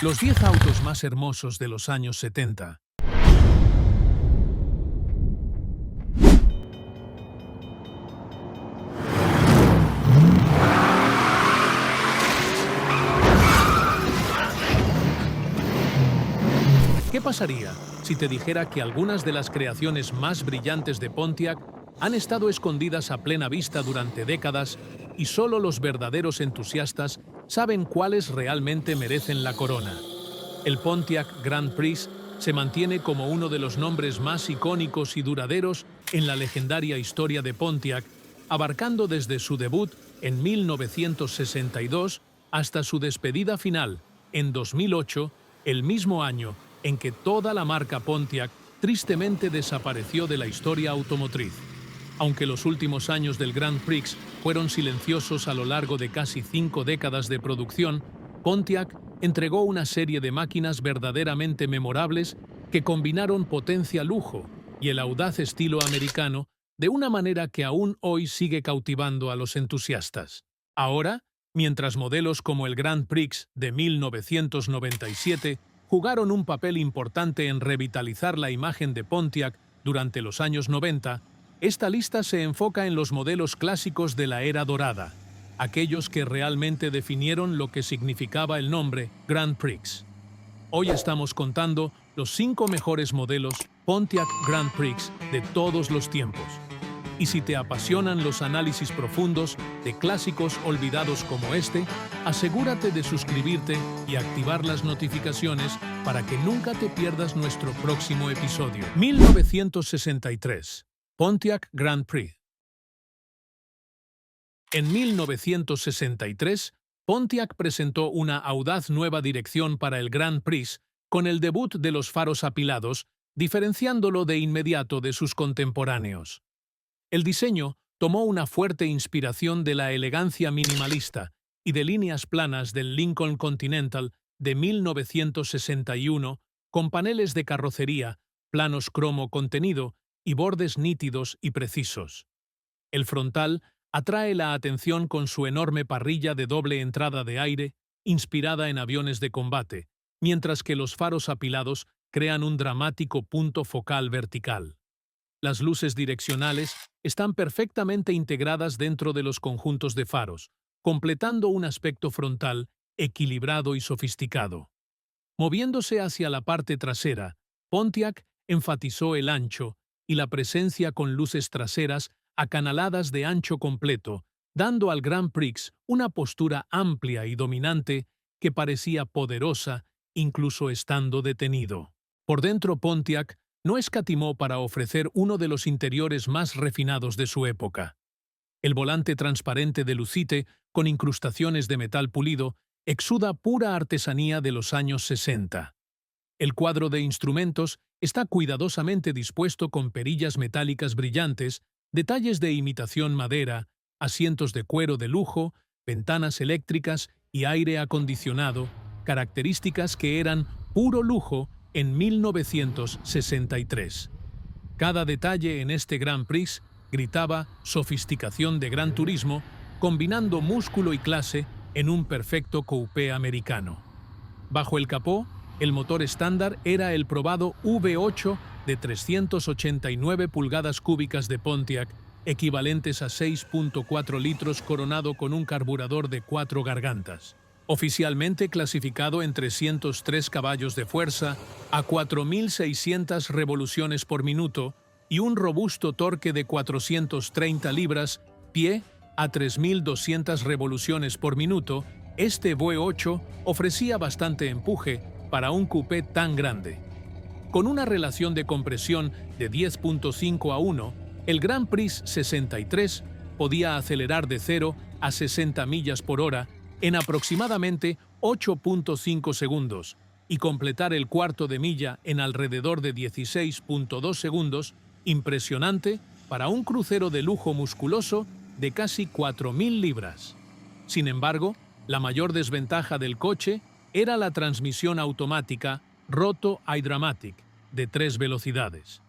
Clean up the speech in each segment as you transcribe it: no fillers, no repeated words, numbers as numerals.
Los 10 autos más hermosos de los años 70. ¿Qué pasaría si te dijera que algunas de las creaciones más brillantes de Pontiac han estado escondidas a plena vista durante décadas y solo los verdaderos entusiastas saben cuáles realmente merecen la corona? El Pontiac Grand Prix se mantiene como uno de los nombres más icónicos y duraderos en la legendaria historia de Pontiac, abarcando desde su debut en 1962 hasta su despedida final en 2008, el mismo año en que toda la marca Pontiac tristemente desapareció de la historia automotriz. Aunque los últimos años del Grand Prix fueron silenciosos a lo largo de casi 5 décadas de producción, Pontiac entregó una serie de máquinas verdaderamente memorables que combinaron potencia-lujo y el audaz estilo americano de una manera que aún hoy sigue cautivando a los entusiastas. Ahora, mientras modelos como el Grand Prix de 1997 jugaron un papel importante en revitalizar la imagen de Pontiac durante los años 90, esta lista se enfoca en los modelos clásicos de la era dorada, aquellos que realmente definieron lo que significaba el nombre Grand Prix. Hoy estamos contando los 5 mejores modelos Pontiac Grand Prix de todos los tiempos. Y si te apasionan los análisis profundos de clásicos olvidados como este, asegúrate de suscribirte y activar las notificaciones para que nunca te pierdas nuestro próximo episodio. 1963. Pontiac Grand Prix. En 1963, Pontiac presentó una audaz nueva dirección para el Grand Prix con el debut de los faros apilados, diferenciándolo de inmediato de sus contemporáneos. El diseño tomó una fuerte inspiración de la elegancia minimalista y de líneas planas del Lincoln Continental de 1961, con paneles de carrocería, planos cromo contenido y bordes nítidos y precisos. El frontal atrae la atención con su enorme parrilla de doble entrada de aire, inspirada en aviones de combate, mientras que los faros apilados crean un dramático punto focal vertical. Las luces direccionales están perfectamente integradas dentro de los conjuntos de faros, completando un aspecto frontal equilibrado y sofisticado. Moviéndose hacia la parte trasera, Pontiac enfatizó el ancho y la presencia con luces traseras acanaladas de ancho completo, dando al Grand Prix una postura amplia y dominante que parecía poderosa incluso estando detenido. Por dentro, Pontiac no escatimó para ofrecer uno de los interiores más refinados de su época. El volante transparente de lucite, con incrustaciones de metal pulido, exuda pura artesanía de los años 60. El cuadro de instrumentos está cuidadosamente dispuesto con perillas metálicas brillantes, detalles de imitación madera, asientos de cuero de lujo, ventanas eléctricas y aire acondicionado, características que eran puro lujo en 1963. Cada detalle en este Grand Prix gritaba sofisticación de gran turismo, combinando músculo y clase en un perfecto coupé americano. Bajo el capó, el motor estándar era el probado V8 de 389 pulgadas cúbicas de Pontiac, equivalentes a 6.4 litros, coronado con un carburador de 4 gargantas. Oficialmente clasificado en 303 caballos de fuerza a 4.600 revoluciones por minuto y un robusto torque de 430 libras-pie a 3.200 revoluciones por minuto, este V8 ofrecía bastante empuje para un coupé tan grande. Con una relación de compresión de 10.5 a 1, el Grand Prix 63 podía acelerar de 0 a 60 millas por hora en aproximadamente 8.5 segundos y completar el cuarto de milla en alrededor de 16.2 segundos, impresionante para un crucero de lujo musculoso de casi 4.000 libras. Sin embargo, la mayor desventaja del coche era la transmisión automática Roto iDramatic de 3 velocidades.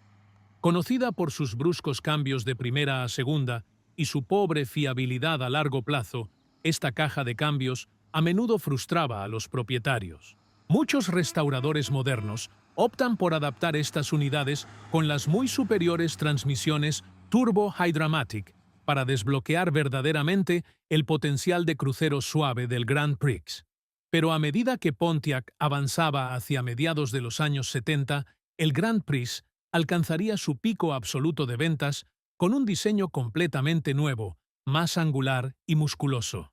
Conocida por sus bruscos cambios de primera a segunda y su pobre fiabilidad a largo plazo, esta caja de cambios a menudo frustraba a los propietarios. Muchos restauradores modernos optan por adaptar estas unidades con las muy superiores transmisiones Turbo Hydramatic para desbloquear verdaderamente el potencial de crucero suave del Grand Prix. Pero a medida que Pontiac avanzaba hacia mediados de los años 70, el Grand Prix alcanzaría su pico absoluto de ventas con un diseño completamente nuevo, más angular y musculoso.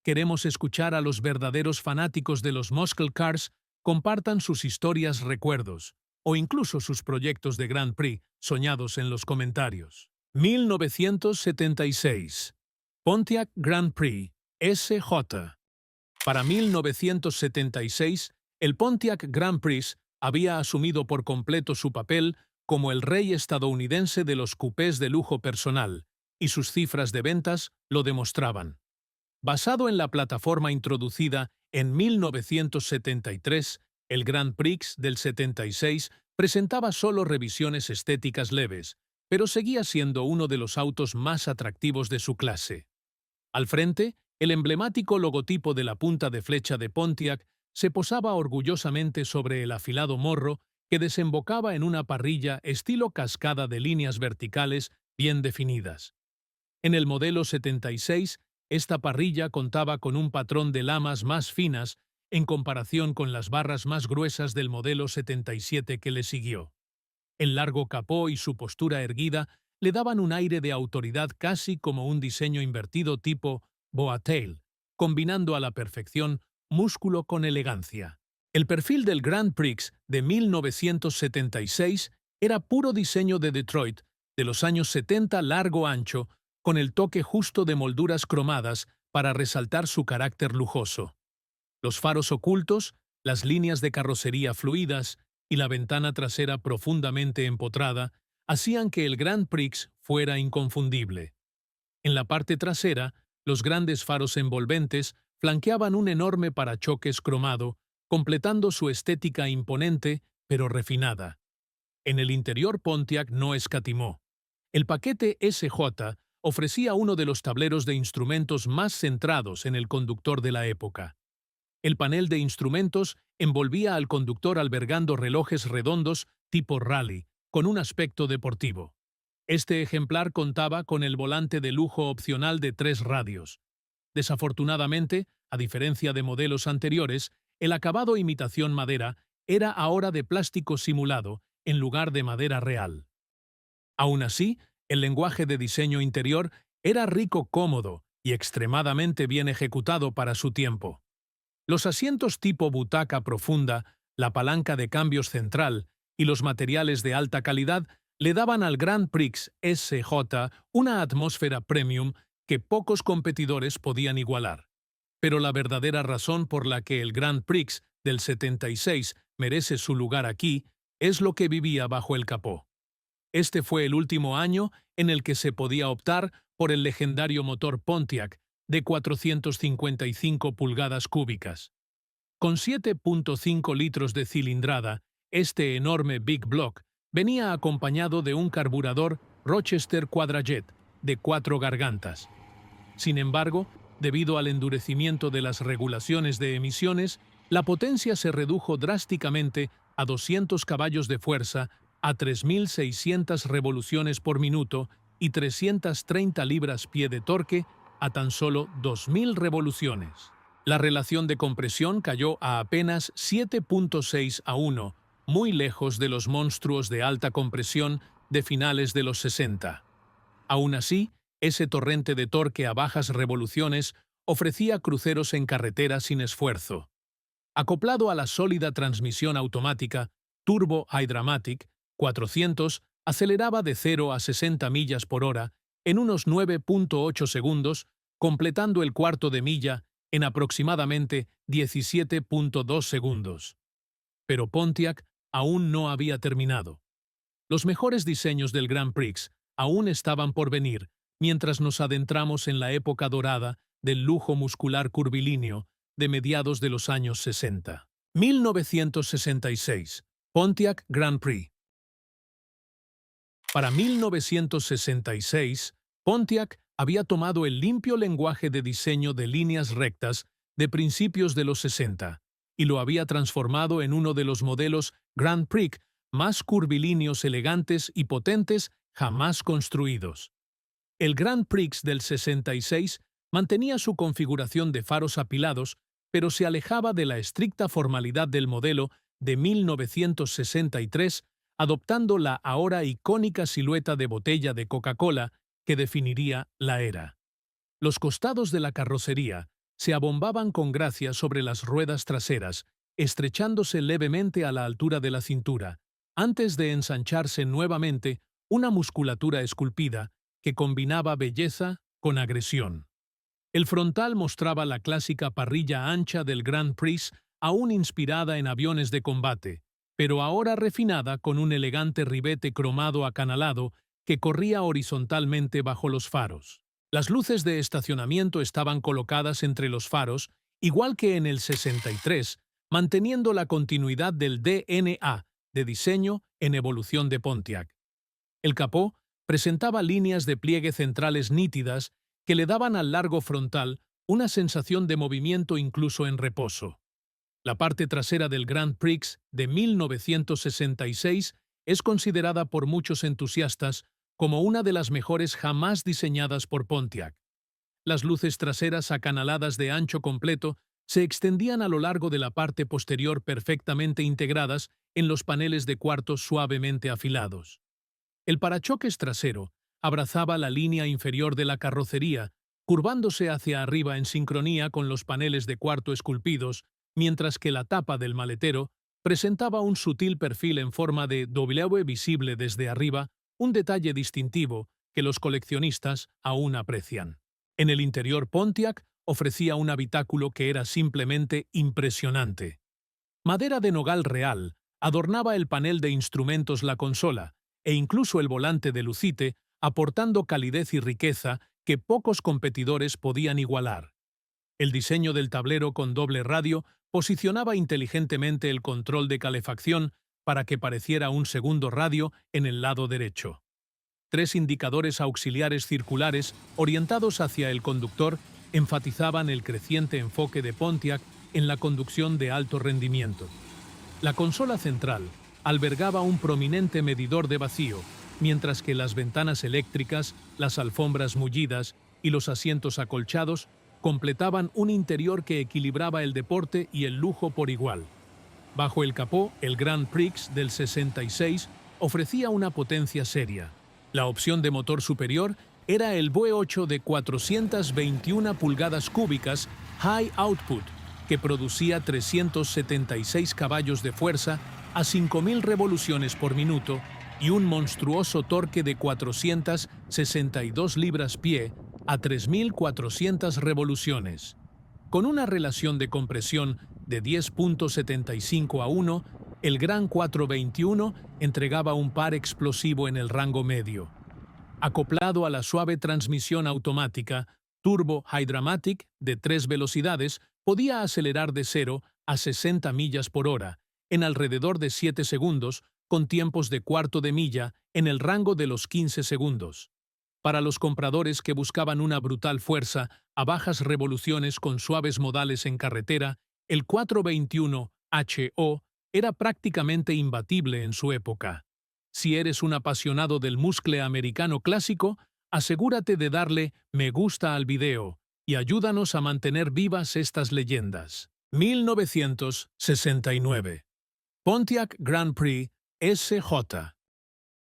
Queremos escuchar a los verdaderos fanáticos de los muscle cars compartan sus historias, recuerdos o incluso sus proyectos de Grand Prix soñados en los comentarios. 1976. Pontiac Grand Prix SJ. Para 1976, el Pontiac Grand Prix había asumido por completo su papel como el rey estadounidense de los coupés de lujo personal, y sus cifras de ventas lo demostraban. Basado en la plataforma introducida en 1973, el Grand Prix del 76 presentaba solo revisiones estéticas leves, pero seguía siendo uno de los autos más atractivos de su clase. Al frente, el emblemático logotipo de la punta de flecha de Pontiac se posaba orgullosamente sobre el afilado morro que desembocaba en una parrilla estilo cascada de líneas verticales bien definidas. En el modelo 76, esta parrilla contaba con un patrón de lamas más finas en comparación con las barras más gruesas del modelo 77 que le siguió. El largo capó y su postura erguida le daban un aire de autoridad casi como un diseño invertido tipo boat-tail, combinando a la perfección músculo con elegancia. El perfil del Grand Prix de 1976 era puro diseño de Detroit de los años 70 largo-ancho, con el toque justo de molduras cromadas para resaltar su carácter lujoso. Los faros ocultos, las líneas de carrocería fluidas y la ventana trasera profundamente empotrada hacían que el Grand Prix fuera inconfundible. En la parte trasera, los grandes faros envolventes flanqueaban un enorme parachoques cromado, completando su estética imponente pero refinada. En el interior Pontiac no escatimó. El paquete SJ ofrecía uno de los tableros de instrumentos más centrados en el conductor de la época. El panel de instrumentos envolvía al conductor albergando relojes redondos tipo rally, con un aspecto deportivo. Este ejemplar contaba con el volante de lujo opcional de 3 radios. Desafortunadamente, a diferencia de modelos anteriores, el acabado imitación madera era ahora de plástico simulado en lugar de madera real. Aún así, el lenguaje de diseño interior era rico, cómodo y extremadamente bien ejecutado para su tiempo. Los asientos tipo butaca profunda, la palanca de cambios central y los materiales de alta calidad le daban al Grand Prix SJ una atmósfera premium que pocos competidores podían igualar. Pero la verdadera razón por la que el Grand Prix del 76 merece su lugar aquí es lo que vivía bajo el capó. Este fue el último año en el que se podía optar por el legendario motor Pontiac de 455 pulgadas cúbicas. Con 7.5 litros de cilindrada, este enorme Big Block venía acompañado de un carburador Rochester Quadrajet de 4 gargantas. Sin embargo, debido al endurecimiento de las regulaciones de emisiones, la potencia se redujo drásticamente a 200 caballos de fuerza, a 3.600 revoluciones por minuto y 330 libras-pie de torque a tan solo 2.000 revoluciones. La relación de compresión cayó a apenas 7.6:1, muy lejos de los monstruos de alta compresión de finales de los 60. Aún así, ese torrente de torque a bajas revoluciones ofrecía cruceros en carretera sin esfuerzo. Acoplado a la sólida transmisión automática Turbo Hydramatic, 400 aceleraba de 0 a 60 millas por hora en unos 9.8 segundos, completando el cuarto de milla en aproximadamente 17.2 segundos. Pero Pontiac aún no había terminado. Los mejores diseños del Grand Prix aún estaban por venir, mientras nos adentramos en la época dorada del lujo muscular curvilíneo de mediados de los años 60. 1966. Pontiac Grand Prix. Para 1966, Pontiac había tomado el limpio lenguaje de diseño de líneas rectas de principios de los 60 y lo había transformado en uno de los modelos Grand Prix más curvilíneos, elegantes y potentes jamás construidos. El Grand Prix del 66 mantenía su configuración de faros apilados, pero se alejaba de la estricta formalidad del modelo de 1963, adoptando la ahora icónica silueta de botella de Coca-Cola que definiría la era. Los costados de la carrocería se abombaban con gracia sobre las ruedas traseras, estrechándose levemente a la altura de la cintura, antes de ensancharse nuevamente una musculatura esculpida que combinaba belleza con agresión. El frontal mostraba la clásica parrilla ancha del Grand Prix, aún inspirada en aviones de combate, pero ahora refinada con un elegante ribete cromado acanalado que corría horizontalmente bajo los faros. Las luces de estacionamiento estaban colocadas entre los faros, igual que en el 63, manteniendo la continuidad del DNA de diseño en evolución de Pontiac. El capó presentaba líneas de pliegue centrales nítidas que le daban al largo frontal una sensación de movimiento incluso en reposo. La parte trasera del Grand Prix de 1966 es considerada por muchos entusiastas como una de las mejores jamás diseñadas por Pontiac. Las luces traseras acanaladas de ancho completo se extendían a lo largo de la parte posterior perfectamente integradas en los paneles de cuarto suavemente afilados. El parachoques trasero abrazaba la línea inferior de la carrocería, curvándose hacia arriba en sincronía con los paneles de cuarto esculpidos, mientras que la tapa del maletero presentaba un sutil perfil en forma de W visible desde arriba, un detalle distintivo que los coleccionistas aún aprecian. En el interior Pontiac ofrecía un habitáculo que era simplemente impresionante. Madera de nogal real adornaba el panel de instrumentos, la consola, e incluso el volante de lucite, aportando calidez y riqueza que pocos competidores podían igualar. El diseño del tablero con doble radio posicionaba inteligentemente el control de calefacción para que pareciera un segundo radio en el lado derecho. 3 indicadores auxiliares circulares orientados hacia el conductor enfatizaban el creciente enfoque de Pontiac en la conducción de alto rendimiento. La consola central albergaba un prominente medidor de vacío, mientras que las ventanas eléctricas, las alfombras mullidas y los asientos acolchados completaban un interior que equilibraba el deporte y el lujo por igual. Bajo el capó, el Grand Prix del 66 ofrecía una potencia seria. La opción de motor superior era el V8 de 421 pulgadas cúbicas High Output, que producía 376 caballos de fuerza a 5.000 revoluciones por minuto y un monstruoso torque de 462 libras-pie a 3.400 revoluciones. Con una relación de compresión de 10.75:1, el Gran 421 entregaba un par explosivo en el rango medio. Acoplado a la suave transmisión automática Turbo Hydramatic de 3 velocidades, podía acelerar de 0 a 60 millas por hora en alrededor de 7 segundos, con tiempos de cuarto de milla en el rango de los 15 segundos. Para los compradores que buscaban una brutal fuerza a bajas revoluciones con suaves modales en carretera, el 421HO era prácticamente imbatible en su época. Si eres un apasionado del muscle americano clásico, asegúrate de darle me gusta al video y ayúdanos a mantener vivas estas leyendas. 1969. Pontiac Grand Prix SJ.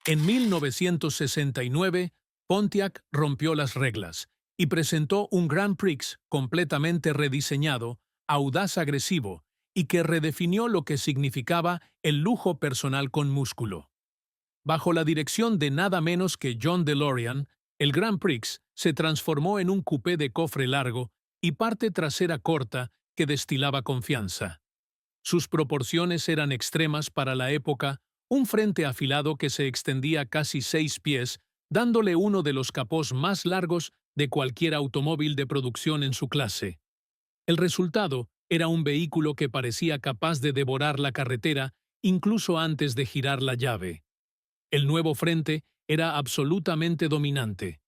En 1969, Pontiac rompió las reglas y presentó un Grand Prix completamente rediseñado, audaz, agresivo y que redefinió lo que significaba el lujo personal con músculo. Bajo la dirección de nada menos que John DeLorean, el Grand Prix se transformó en un coupé de cofre largo y parte trasera corta que destilaba confianza. Sus proporciones eran extremas para la época, un frente afilado que se extendía casi 6 pies, dándole uno de los capós más largos de cualquier automóvil de producción en su clase. El resultado era un vehículo que parecía capaz de devorar la carretera incluso antes de girar la llave. El nuevo frente era absolutamente dominante.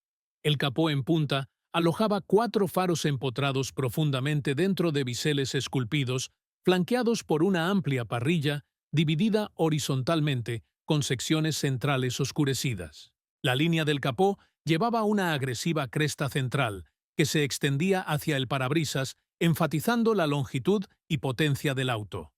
El capó en punta alojaba 4 faros empotrados profundamente dentro de biseles esculpidos, flanqueados por una amplia parrilla dividida horizontalmente con secciones centrales oscurecidas. La línea del capó llevaba una agresiva cresta central que se extendía hacia el parabrisas, enfatizando la longitud y potencia del auto.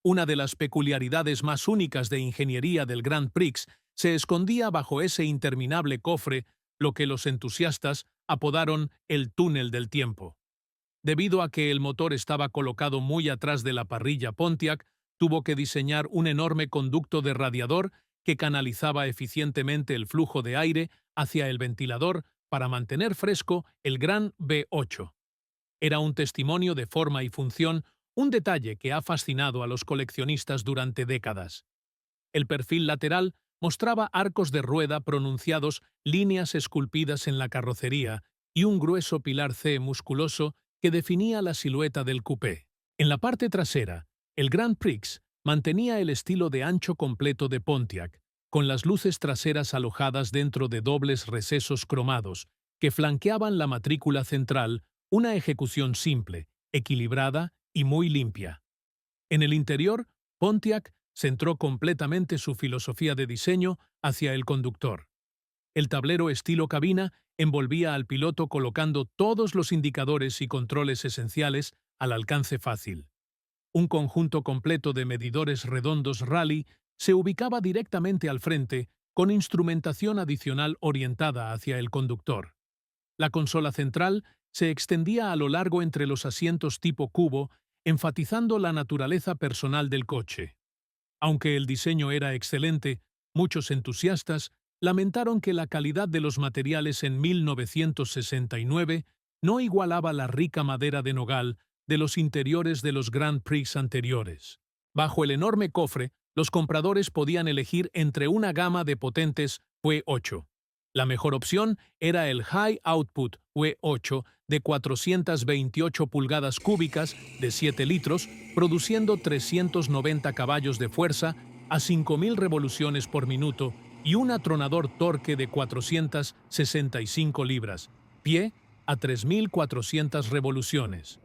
Una de las peculiaridades más únicas de ingeniería del Grand Prix se escondía bajo ese interminable cofre, lo que los entusiastas apodaron el túnel del tiempo. Debido a que el motor estaba colocado muy atrás de la parrilla, Pontiac tuvo que diseñar un enorme conducto de radiador que canalizaba eficientemente el flujo de aire hacia el ventilador para mantener fresco el gran V8. Era un testimonio de forma y función, un detalle que ha fascinado a los coleccionistas durante décadas. El perfil lateral mostraba arcos de rueda pronunciados, líneas esculpidas en la carrocería y un grueso pilar C musculoso que definía la silueta del coupé. En la parte trasera, el Grand Prix mantenía el estilo de ancho completo de Pontiac, con las luces traseras alojadas dentro de dobles recesos cromados que flanqueaban la matrícula central, una ejecución simple, equilibrada y muy limpia. En el interior, Pontiac centró completamente su filosofía de diseño hacia el conductor. El tablero estilo cabina envolvía al piloto colocando todos los indicadores y controles esenciales al alcance fácil. Un conjunto completo de medidores redondos Rally se ubicaba directamente al frente, con instrumentación adicional orientada hacia el conductor. La consola central se extendía a lo largo entre los asientos tipo cubo, enfatizando la naturaleza personal del coche. Aunque el diseño era excelente, muchos entusiastas lamentaron que la calidad de los materiales en 1969 no igualaba la rica madera de nogal de los interiores de los Grand Prix anteriores. Bajo el enorme cofre, los compradores podían elegir entre una gama de potentes V8. La mejor opción era el High Output V8 de 428 pulgadas cúbicas de 7 litros, produciendo 390 caballos de fuerza a 5.000 revoluciones por minuto y un atronador torque de 465 libras, pie a 3.400 revoluciones.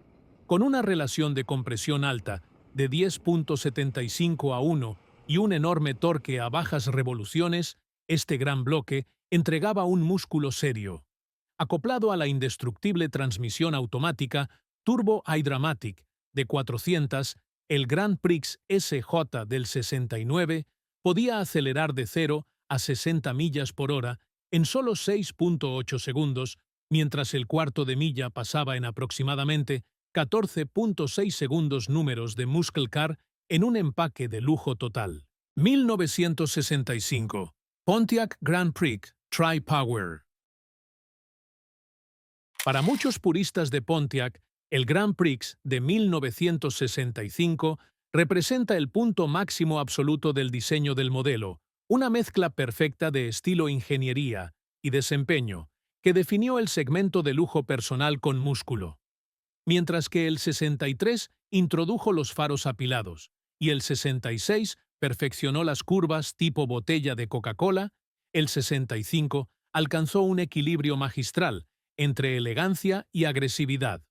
Con una relación de compresión alta de 10.75 a 1 y un enorme torque a bajas revoluciones, este gran bloque entregaba un músculo serio. Acoplado a la indestructible transmisión automática Turbo iDramatic de 400, el Grand Prix SJ del 69 podía acelerar de 0 a 60 millas por hora en solo 6.8 segundos, mientras el cuarto de milla pasaba en aproximadamente 14.6 segundos. Números de Muscle Car en un empaque de lujo total. 1965. Pontiac Grand Prix Tri-Power. Para muchos puristas de Pontiac, el Grand Prix de 1965 representa el punto máximo absoluto del diseño del modelo, una mezcla perfecta de estilo, ingeniería y desempeño que definió el segmento de lujo personal con músculo. Mientras que el 63 introdujo los faros apilados y el 66 perfeccionó las curvas tipo botella de Coca-Cola, el 65 alcanzó un equilibrio magistral entre elegancia y agresividad.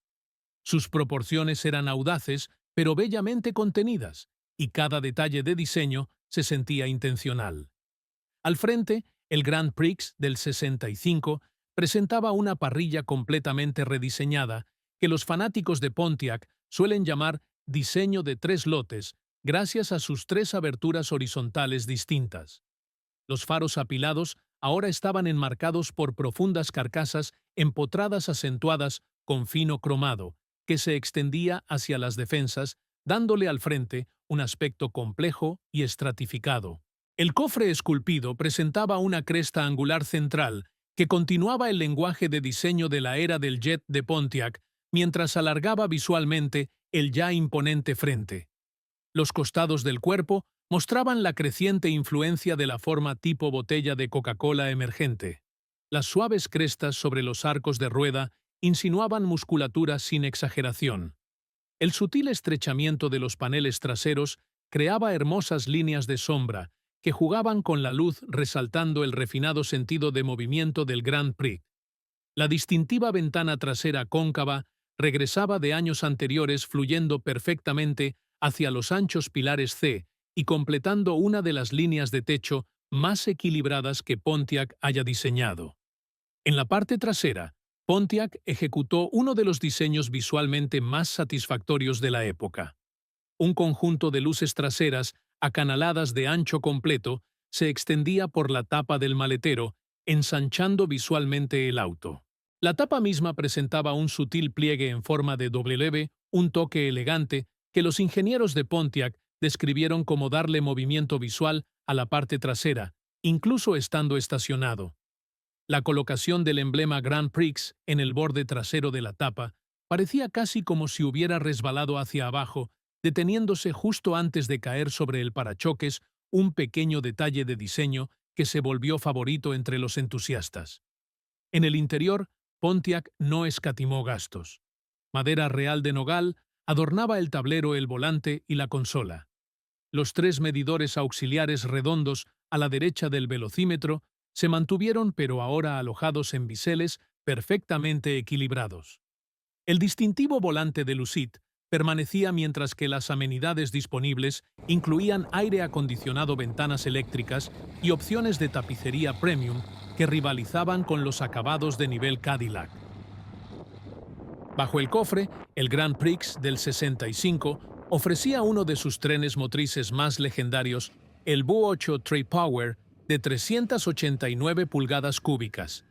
Sus proporciones eran audaces, pero bellamente contenidas, y cada detalle de diseño se sentía intencional. Al frente, el Grand Prix del 65 presentaba una parrilla completamente rediseñada que los fanáticos de Pontiac suelen llamar diseño de 3 lotes, gracias a sus 3 aberturas horizontales distintas. Los faros apilados ahora estaban enmarcados por profundas carcasas empotradas acentuadas con fino cromado, que se extendía hacia las defensas, dándole al frente un aspecto complejo y estratificado. El cofre esculpido presentaba una cresta angular central que continuaba el lenguaje de diseño de la era del jet de Pontiac, mientras alargaba visualmente el ya imponente frente. Los costados del cuerpo mostraban la creciente influencia de la forma tipo botella de Coca-Cola emergente. Las suaves crestas sobre los arcos de rueda insinuaban musculatura sin exageración. El sutil estrechamiento de los paneles traseros creaba hermosas líneas de sombra que jugaban con la luz, resaltando el refinado sentido de movimiento del Grand Prix. La distintiva ventana trasera cóncava regresaba de años anteriores fluyendo perfectamente hacia los anchos pilares C y completando una de las líneas de techo más equilibradas que Pontiac haya diseñado. En la parte trasera, Pontiac ejecutó uno de los diseños visualmente más satisfactorios de la época. Un conjunto de luces traseras, acanaladas de ancho completo, se extendía por la tapa del maletero, ensanchando visualmente el auto. La tapa misma presentaba un sutil pliegue en forma de W, un toque elegante que los ingenieros de Pontiac describieron como darle movimiento visual a la parte trasera, incluso estando estacionado. La colocación del emblema Grand Prix en el borde trasero de la tapa parecía casi como si hubiera resbalado hacia abajo, deteniéndose justo antes de caer sobre el parachoques, un pequeño detalle de diseño que se volvió favorito entre los entusiastas. En el interior, Pontiac no escatimó gastos. Madera real de nogal adornaba el tablero, el volante y la consola. Los 3 medidores auxiliares redondos a la derecha del velocímetro se mantuvieron, pero ahora alojados en biseles perfectamente equilibrados. El distintivo volante de Lucid permanecía, mientras que las amenidades disponibles incluían aire acondicionado, ventanas eléctricas y opciones de tapicería premium que rivalizaban con los acabados de nivel Cadillac. Bajo el cofre, el Grand Prix del 65 ofrecía uno de sus trenes motrices más legendarios, el V8 Tri-Power de 389 pulgadas cúbicas.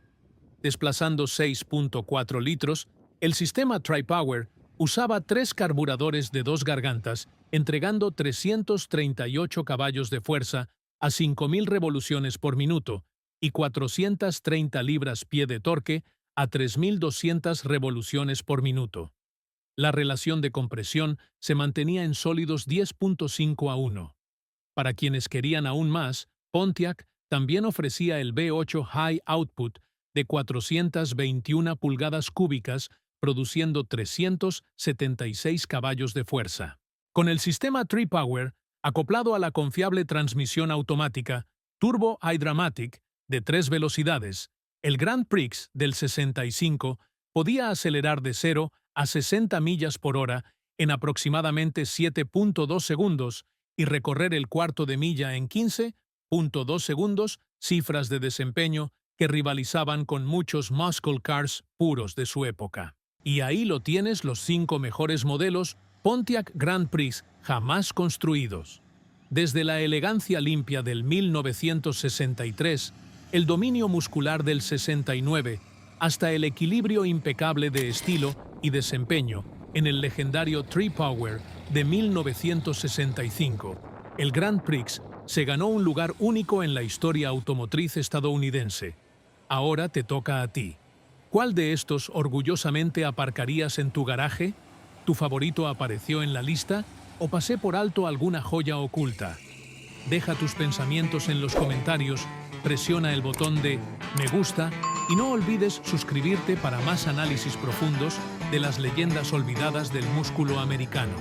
Desplazando 6.4 litros, el sistema Tri-Power usaba 3 carburadores de 2 gargantas, entregando 338 caballos de fuerza a 5.000 revoluciones por minuto y 430 libras-pie de torque a 3.200 revoluciones por minuto. La relación de compresión se mantenía en sólidos 10.5 a 1. Para quienes querían aún más, Pontiac también ofrecía el V8 High Output de 421 pulgadas cúbicas, produciendo 376 caballos de fuerza. Con el sistema Tri-Power, acoplado a la confiable transmisión automática Turbo iDramatic de 3 velocidades, el Grand Prix del 65 podía acelerar de 0 a 60 millas por hora en aproximadamente 7.2 segundos y recorrer el cuarto de milla en 15.2 segundos, cifras de desempeño que rivalizaban con muchos muscle cars puros de su época. Y ahí lo tienes, los 5 mejores modelos Pontiac Grand Prix jamás construidos. Desde la elegancia limpia del 1963, el dominio muscular del 69, hasta el equilibrio impecable de estilo y desempeño en el legendario Tri-Power de 1965, el Grand Prix se ganó un lugar único en la historia automotriz estadounidense. Ahora te toca a ti. ¿Cuál de estos orgullosamente aparcarías en tu garaje? ¿Tu favorito apareció en la lista o pasé por alto alguna joya oculta? Deja tus pensamientos en los comentarios, presiona el botón de me gusta y no olvides suscribirte para más análisis profundos de las leyendas olvidadas del músculo americano.